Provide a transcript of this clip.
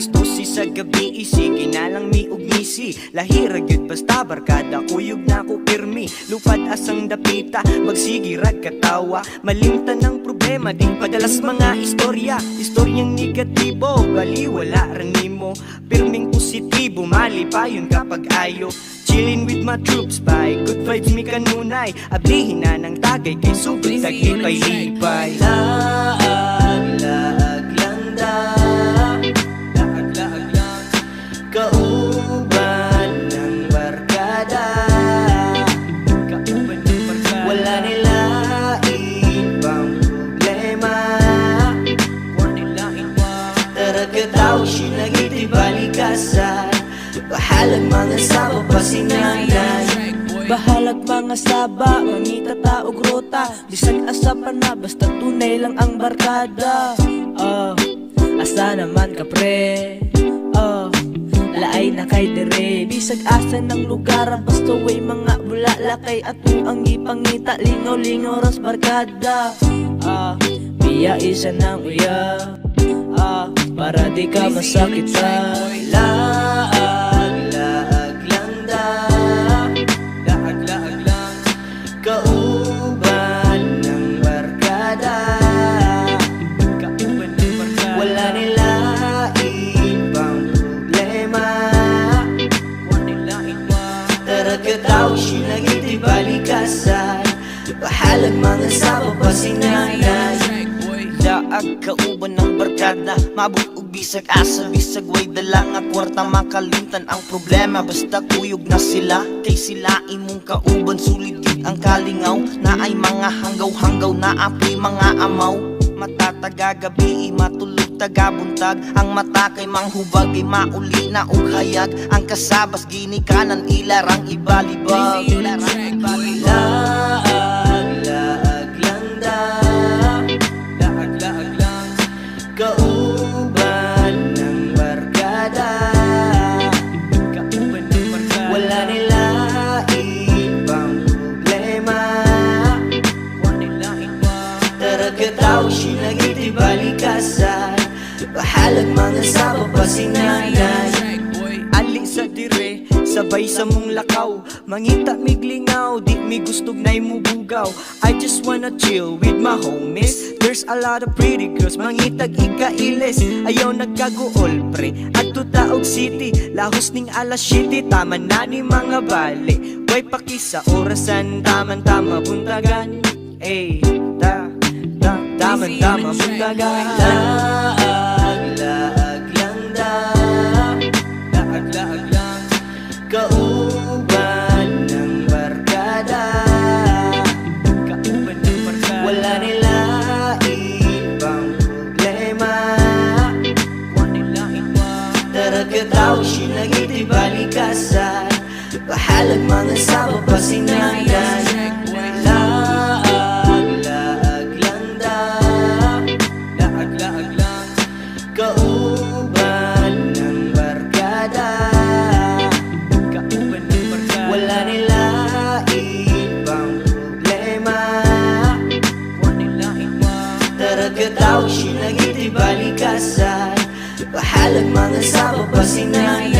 alas 12 sa gabi, sige na lang mi ug misi. Lahira gyud basta barkada, kuyog na ko pirmi. Lupad asang dapita, magsigirag katawa. Malimtan ng problema, di padalas mga istorya. Istoryang negatibo, baliwala rin nimo. Pirming positibo, mali pa yun kapag ayo. Chillin' with my troops by good vibes mi kanunay. Ablihin na ng tagay kay subit taglipay-lipay. Laag-laag lang da, laag-laag lang kauban ng barkada. Kauban ng barkada, wala nila ibang problema. Wala nila iba, tarakataw sinagiti balikasan. Bahalag mga saba pasinanay, bahalag mga saba, mangita taog ruta. Bisag asa pa na, basta tunay lang ang barkada. Asa naman ka pre, laay na kay dire. Bisag asa ng lugar, basta way mga bulalakay. Atong ang ipangita, lingaw-lingaw ras barkada. Biya isa ng uya, para di ka masakit sa laag-laag lang da, laag-laag lang kauban ng barkada. Kauban ng barkada, wala nila ibang problema. Wala nila iba, tarakataw sinagiti balikasan. Bahalag mga saba pasinanay, daag kauban ng barkada. Mabot og bisag asa, bisag way dala nga kwarta. Makalimtan ang problema, basta kuyog na sila. Kay sila imong kauban, sulit gid ang kalingaw. Na ay mga hanggaw-hanggaw, na apoy mga amaw. Matataga gabi, matulog tagabuntag. Ang mata kay manghubag, ay mauli na og hayag. Ang kasabas ginikanan, ilarang ibalibag. Laag-laag lang da, laag-laag lang kauban ng barkada. Kauban ng barkada, wala nila ibang problema. Wala nila iba, tarakataw sinagiti balikasan. Bahalag mga saba pasinanay, ali sa dire, sabay sa mong lakaw. Mangita miglingaw, di mi gustog na'y mubugaw. I just wanna chill with my homies. There's a lot of pretty girls, mangitag ikailes. Ayaw nagkaguol pre, adto Taog City. Lahos ning alas 7, tama na ni mga bali. Way paki sa orasan, taman-tama buntagan. Taman-tama buntagan. Laag-laag lang da, laag-laag lang kauban ng barkada. Kauban ng barkada, wala nila ibang problema. Wala nila iba, tarakataw sinagiti balikasan. Bahalag mga saba pasinanay, laag-laag lang da, laag-laag lang kauban ng barkada. Kauban ng barkada, wala nila ibang problema. Wala nila iba, tarakataw sinagiti balikasan. Bahalag mga saba pasinanay.